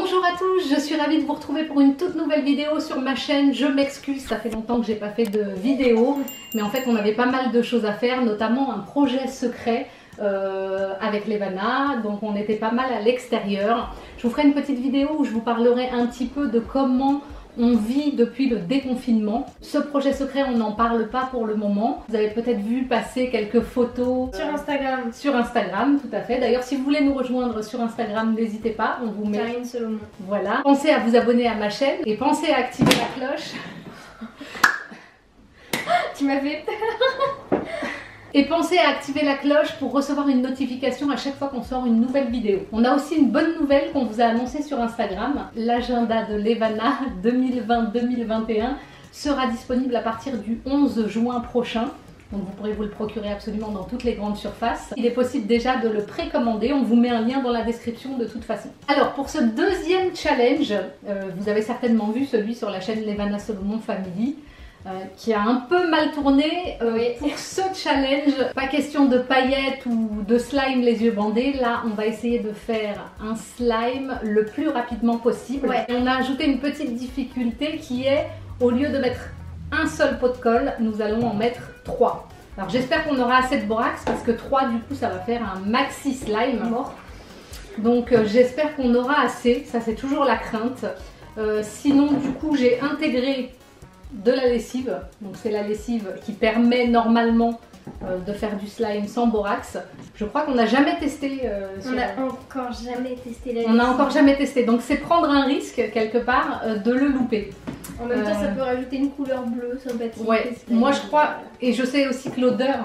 Bonjour à tous, je suis ravie de vous retrouver pour une toute nouvelle vidéo sur ma chaîne. Je m'excuse, ça fait longtemps que j'ai pas fait de vidéo, mais en fait on avait pas mal de choses à faire, notamment un projet secret avec Levana, donc on était pas mal à l'extérieur. Je vous ferai une petite vidéo où je vous parlerai un petit peu de comment on vit depuis le déconfinement. Ce projet secret, on n'en parle pas pour le moment. Vous avez peut-être vu passer quelques photos sur Instagram. Sur Instagram, tout à fait. D'ailleurs, si vous voulez nous rejoindre sur Instagram, n'hésitez pas. On vous met. Karine Solomon. Voilà. Pensez à vous abonner à ma chaîne et pensez à activer la cloche. Tu m'as fait peur. Et pensez à activer la cloche pour recevoir une notification à chaque fois qu'on sort une nouvelle vidéo. On a aussi une bonne nouvelle qu'on vous a annoncée sur Instagram. L'agenda de Levana 2020-2021 sera disponible à partir du 11 juin prochain. Donc vous pourrez vous le procurer absolument dans toutes les grandes surfaces. Il est possible déjà de le précommander, on vous met un lien dans la description de toute façon. Alors pour ce deuxième challenge, vous avez certainement vu celui sur la chaîne Levana Solomon Family. Qui a un peu mal tourné pour ce challenge. Pas question de paillettes ou de slime les yeux bandés. Là, on va essayer de faire un slime le plus rapidement possible. Ouais. Et on a ajouté une petite difficulté qui est, au lieu de mettre un seul pot de colle, nous allons en mettre 3. Alors j'espère qu'on aura assez de borax parce que 3 du coup ça va faire un maxi slime. Donc j'espère qu'on aura assez. Ça c'est toujours la crainte. Sinon du coup j'ai intégré de la lessive, donc c'est la lessive qui permet normalement de faire du slime sans borax. Je crois qu'on n'a jamais testé. On n'a encore jamais testé la lessive. On n'a encore jamais testé, donc c'est prendre un risque quelque part de le louper. En même temps, ça peut rajouter une couleur bleue sympathique. Ouais, moi je crois, et je sais aussi que l'odeur,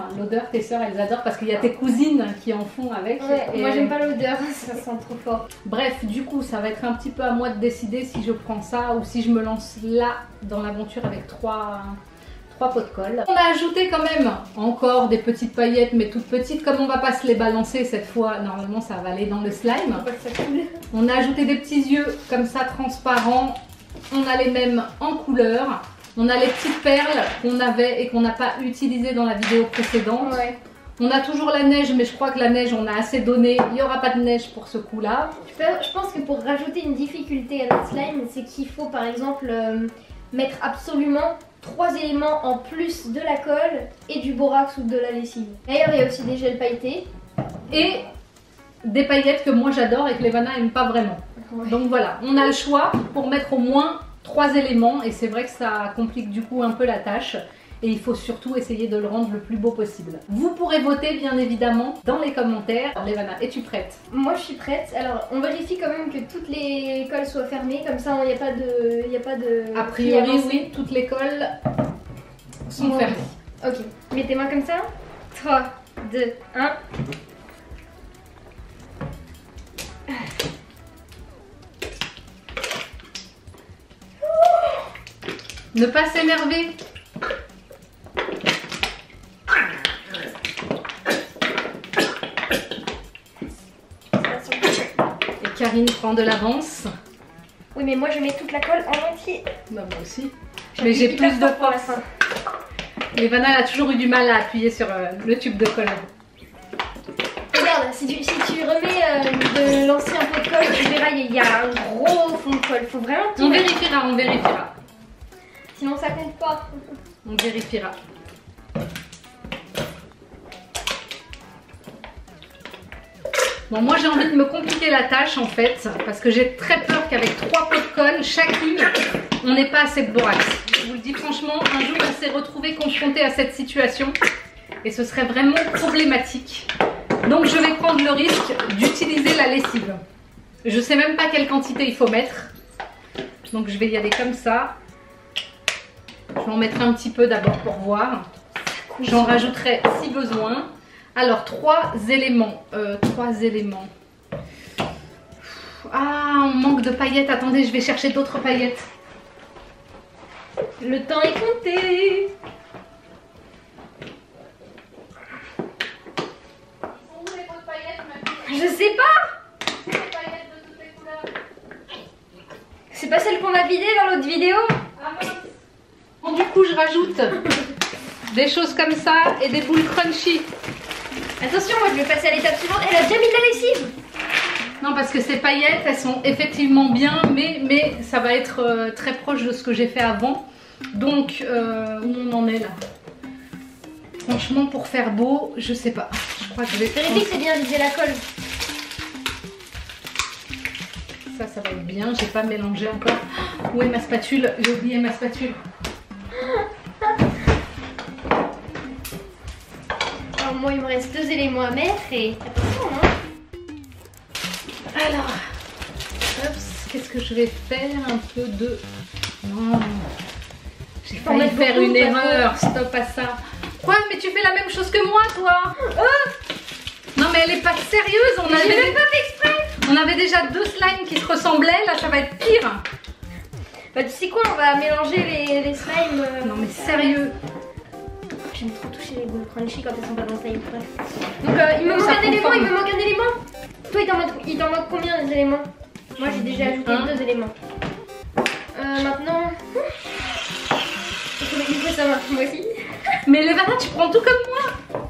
tes sœurs elles adorent parce qu'il y a tes cousines qui en font avec. Ouais, et moi j'aime pas l'odeur, ça sent trop fort. Bref, du coup, ça va être un petit peu à moi de décider si je prends ça ou si je me lance là dans l'aventure avec 3 pots de colle. On a ajouté quand même encore des petites paillettes, mais toutes petites, comme on va pas se les balancer cette fois, normalement ça va aller dans le slime. Faut pas que ça coule. On a ajouté des petits yeux comme ça transparents. On a les mêmes en couleur. On a les petites perles qu'on avait et qu'on n'a pas utilisées dans la vidéo précédente. Ouais. On a toujours la neige, mais je crois que la neige, on a assez donné. Il n'y aura pas de neige pour ce coup-là. Je pense que pour rajouter une difficulté à notre slime, c'est qu'il faut par exemple mettre absolument 3 éléments en plus de la colle et du borax ou de la lessive. D'ailleurs, il y a aussi des gels pailletés. Et des paillettes que moi j'adore et que Levana n'aime pas vraiment. Ouais. Donc voilà, on a le choix pour mettre au moins 3 éléments et c'est vrai que ça complique du coup un peu la tâche. Et il faut surtout essayer de le rendre le plus beau possible. Vous pourrez voter bien évidemment dans les commentaires. Alors, Levana, es-tu prête? Moi je suis prête. Alors on vérifie quand même que toutes les colles soient fermées, comme ça il n'y a pas de... A priori oui, toutes les colles sont fermées. Ok, mets tes mains comme ça. 3, 2, 1. Ne pas s'énerver. Et Karine prend de l'avance. Oui mais moi je mets toute la colle en entier. Bah moi aussi. Mais j'ai plus de force. Levana elle a toujours eu du mal à appuyer sur le tube de colle. Regarde, si tu remets de l'ancien pot de colle, tu verras il y a un gros fond de colle. Faut vraiment tout mettre. On vérifiera. Sinon ça compte pas. On vérifiera. Bon, moi j'ai envie de me compliquer la tâche en fait, parce que j'ai très peur qu'avec 3 pots de colle chacune, on n'ait pas assez de borax. Je vous le dis franchement, un jour on s'est retrouvé confronté à cette situation et ce serait vraiment problématique. Donc je vais prendre le risque d'utiliser la lessive. Je sais même pas quelle quantité il faut mettre, donc je vais y aller comme ça. Je vais en mettre un petit peu d'abord pour voir. J'en rajouterai si besoin. Alors, 3 éléments. 3 éléments. Ah, on manque de paillettes. Attendez, je vais chercher d'autres paillettes. Le temps est compté. Je sais pas. C'est pas celle qu'on a vidée dans l'autre vidéo? Bon, du coup, je rajoute des choses comme ça et des boules crunchy. Attention, moi je vais passer à l'étape suivante. Elle a déjà mis de la lessive. Non, parce que ces paillettes, elles sont effectivement bien, mais ça va être très proche de ce que j'ai fait avant. Donc, où on en est là? Franchement, pour faire beau, je sais pas. Je crois que je vais... Vérifie que c'est bien visé la colle. Ça va être bien. J'ai pas mélangé encore. Où est ma spatule? J'ai oublié ma spatule. Alors moi, il me reste 2 éléments à mettre et attention, hein. Alors, qu'est-ce que je vais faire? Un peu de... Non, j'ai failli faire une erreur. Stop à ça. Quoi? Mais tu fais la même chose que moi, toi? Non, mais elle est pas sérieuse. On avait même pas fait exprès. On avait déjà 2 slimes qui se ressemblaient. Là, ça va être pire. Bah, tu sais quoi? On va mélanger les slimes. Non, mais sérieux. J'aime trop toucher les boules crunchy quand elles sont pas dans le slime. Donc, il me manque Ça un élément. conforme. Il me manque un élément. Toi, il t'en manque combien des éléments? Moi, j'ai déjà ajouté 2 éléments. Maintenant. Il faut ça marche, moi aussi. Mais Levana, tu prends tout comme moi.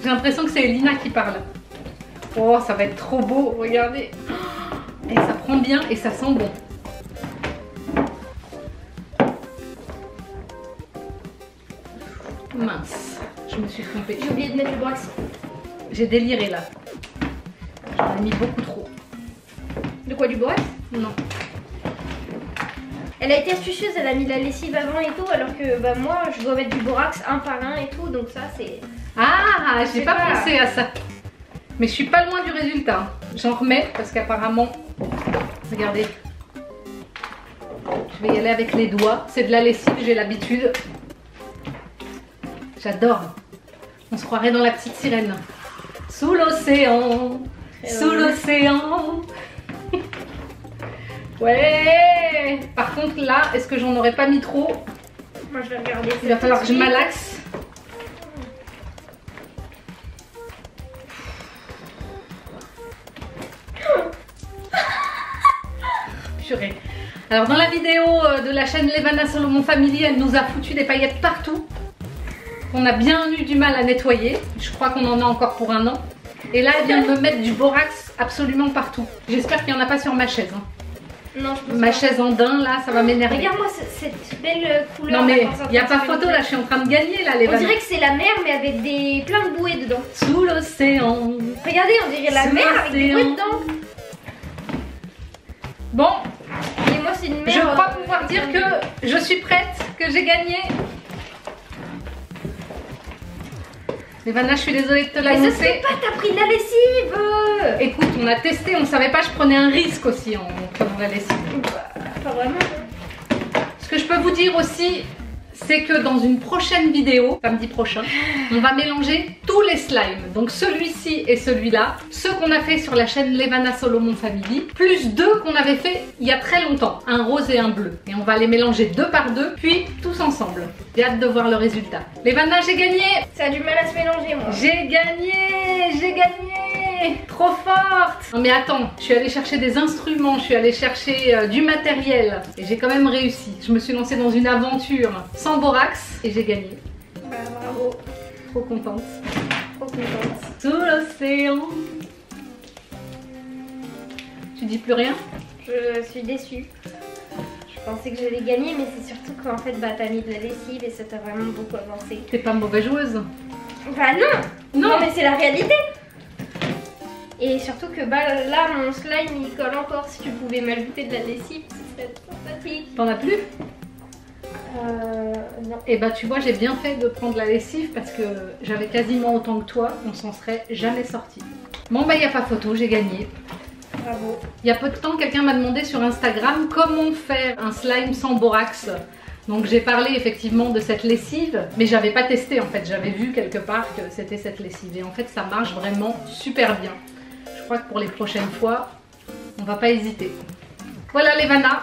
J'ai l'impression que c'est Elina qui parle. Oh, ça va être trop beau, regardez. Et ça prend bien et ça sent bon. Mince, je me suis trompée. J'ai oublié de mettre le borax. J'ai déliré là. J'en ai mis beaucoup trop. De quoi, du borax? Non. Elle a été astucieuse, elle a mis la lessive avant et tout, alors que bah, moi je dois mettre du borax un par un et tout, donc ça c'est... Ah, j'ai pas pas. pensé à ça. Mais je suis pas loin du résultat. J'en remets parce qu'apparemment, regardez. Je vais y aller avec les doigts. C'est de la lessive, j'ai l'habitude. J'adore. On se croirait dans La Petite Sirène. Sous l'océan, sous l'océan. Ouais. Par contre là, est-ce que j'en aurais pas mis trop? Moi je vais regarder. Il va falloir que je malaxe. Purée. Alors dans la vidéo de la chaîne Levana Solomon Family, elle nous a foutu des paillettes partout. On a bien eu du mal à nettoyer. Je crois qu'on en a encore pour 1 an. Et là, elle vient de me mettre du borax absolument partout. J'espère qu'il n'y en a pas sur ma chaise. Hein. Non, je pense Ma pas. chaise en daim, là, ça va m'énerver. Regarde-moi cette belle couleur. Non mais là, il n'y a pas photo là, je suis en train de gagner là les On dirait que c'est la mer mais avec plein de bouées dedans. Sous l'océan. Regardez, on dirait la Sous mer avec des l'océan. bouées dedans. Bon, Et moi c'est une mer. je crois pouvoir dire que je suis prête, que j'ai gagné. Levana, je suis désolée de te Mais ça se l'annoncer. fait pas, t'as pris de la lessive. Écoute, on a testé, on ne savait pas, je prenais un risque aussi en prenant la lessive. Pas vraiment. Ce que je peux vous dire aussi, c'est que dans une prochaine vidéo, samedi prochain, on va mélanger tous les slimes. Donc celui-ci et celui-là, ceux qu'on a fait sur la chaîne Levana Solomon Family, plus 2 qu'on avait fait il y a très longtemps, un rose et un bleu. Et on va les mélanger 2 par 2, puis tous ensemble. J'ai hâte de voir le résultat. Levana, j'ai gagné! Ça a du mal à se mélanger moi. J'ai gagné! J'ai gagné! Trop forte! Non mais attends, je suis allée chercher des instruments, je suis allée chercher du matériel. Et j'ai quand même réussi. Je me suis lancée dans une aventure sans borax et j'ai gagné. Bah, bravo. Trop contente. Trop contente. Sous l'océan. Tu dis plus rien? Je suis déçue. Je pensais que j'allais gagner, mais c'est surtout qu'en fait, bah, t'as mis de la lessive et ça t'a vraiment beaucoup avancé. T'es pas mauvaise joueuse. Bah non. Non. Mais c'est la réalité. Et surtout que bah, là, mon slime, il colle encore. Si tu pouvais m'ajouter de la lessive, ce serait sympathique. T'en as plus? Non. Et bah tu vois, j'ai bien fait de prendre la lessive parce que j'avais quasiment autant que toi, on s'en serait jamais sorti. Bon bah il n'y a pas photo, j'ai gagné. Bravo. Il y a peu de temps, quelqu'un m'a demandé sur Instagram comment faire un slime sans borax. Donc j'ai parlé effectivement de cette lessive, mais j'avais pas testé en fait, j'avais vu quelque part que c'était cette lessive. Et en fait ça marche vraiment super bien. Je crois que pour les prochaines fois, on va pas hésiter. Voilà Levana,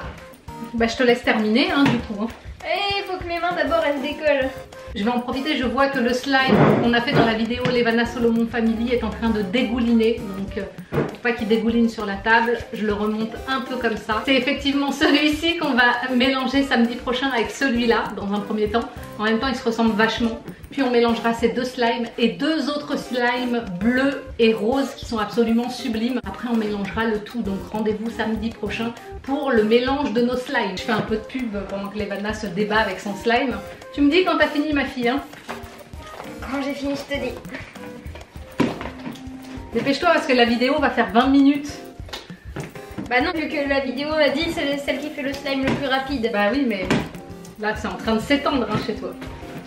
bah, je te laisse terminer hein, du coup. Hein. Et il faut que mes mains d'abord elles se décollent. Je vais en profiter, je vois que le slime qu'on a fait dans la vidéo Levana Solomon Family est en train de dégouliner. Donc pour pas qu'il dégouline sur la table, je le remonte un peu comme ça. C'est effectivement celui-ci qu'on va mélanger samedi prochain avec celui-là dans un premier temps. En même temps ils se ressemblent vachement. Puis on mélangera ces deux slimes et deux autres slimes bleus et roses qui sont absolument sublimes. Après on mélangera le tout, donc rendez-vous samedi prochain pour le mélange de nos slimes. Je fais un peu de pub pendant que Levana se débat avec son slime. Tu me dis quand t'as fini ma fille, hein? Quand j'ai fini, je te dis. Dépêche-toi parce que la vidéo va faire 20 minutes. Bah non, vu que la vidéo a dit c'est celle qui fait le slime le plus rapide. Bah oui, mais là c'est en train de s'étendre hein, chez toi.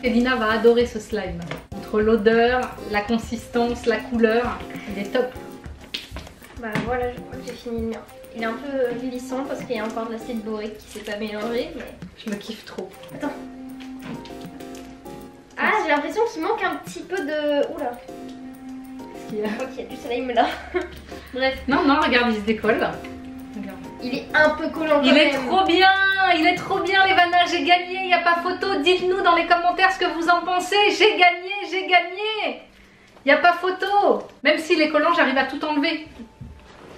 Elina va adorer ce slime. Entre l'odeur, la consistance, la couleur, il est top. Bah voilà, je crois que j'ai fini le mien. Il est un peu glissant parce qu'il y a encore de l'acide borique qui s'est pas mélangé, mais... Je me kiffe trop. Attends. Ah, j'ai l'impression qu'il manque un petit peu de... Oula. Qu'est-ce qu'il y a? Je crois qu'il y a du slime là. Bref. Non, non, regarde, il se décolle. Regarde. Il est un peu collant quand Il est même. trop bien! Il est trop bien, Levana, j'ai gagné, il n'y a pas photo. Dites-nous dans les commentaires ce que vous en pensez. J'ai gagné, j'ai gagné! Il n'y a pas photo. Même s'il est collant, j'arrive à tout enlever.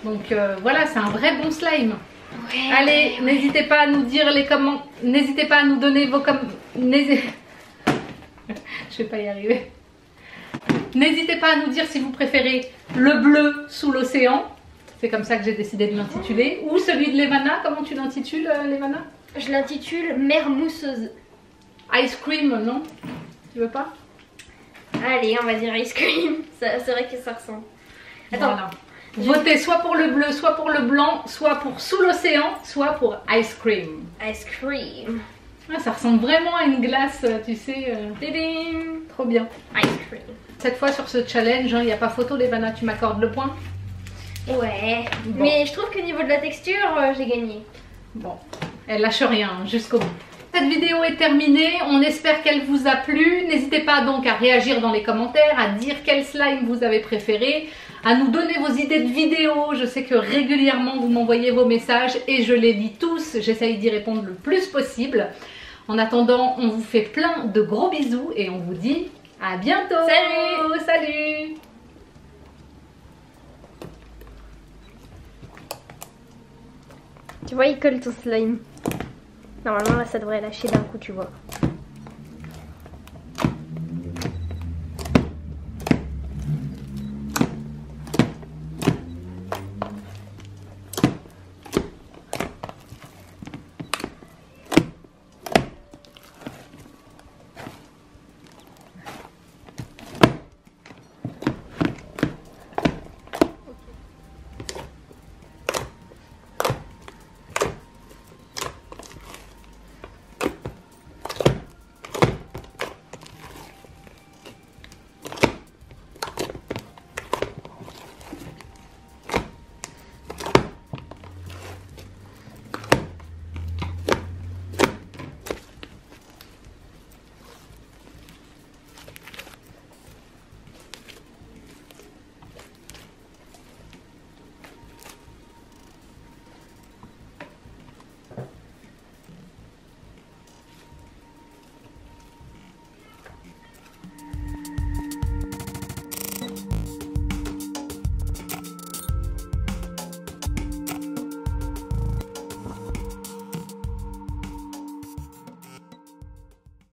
Donc voilà, c'est un vrai bon slime. Ouais, Allez, ouais. n'hésitez pas à nous dire les commentaires. N'hésitez pas à nous donner vos Je vais pas y arriver. N'hésitez pas à nous dire si vous préférez le bleu sous l'océan. C'est comme ça que j'ai décidé de l'intituler. Ou celui de Levana. Comment tu l'intitules, Levana? Je l'intitule Mer mousseuse. Ice cream, non? Tu veux pas? Allez, on va dire ice cream. C'est vrai que ça ressemble. Attends. Voilà. Votez soit pour le bleu, soit pour le blanc, soit pour sous l'océan, soit pour ice cream. Ice cream. Ah, ça ressemble vraiment à une glace, tu sais. Téding. Trop bien. Ice cream. Cette fois sur ce challenge, il n'y a pas photo, Levana, tu m'accordes le point? Ouais. Bon. Mais je trouve qu'au niveau de la texture, j'ai gagné. Bon, elle lâche rien jusqu'au bout. Cette vidéo est terminée, on espère qu'elle vous a plu. N'hésitez pas donc à réagir dans les commentaires, à dire quel slime vous avez préféré, à nous donner vos idées de vidéos. Je sais que régulièrement vous m'envoyez vos messages et je les lis tous. J'essaye d'y répondre le plus possible. En attendant, on vous fait plein de gros bisous et on vous dit à bientôt. Salut! Salut! Tu vois, il colle ton slime. Normalement, là, ça devrait lâcher d'un coup, tu vois.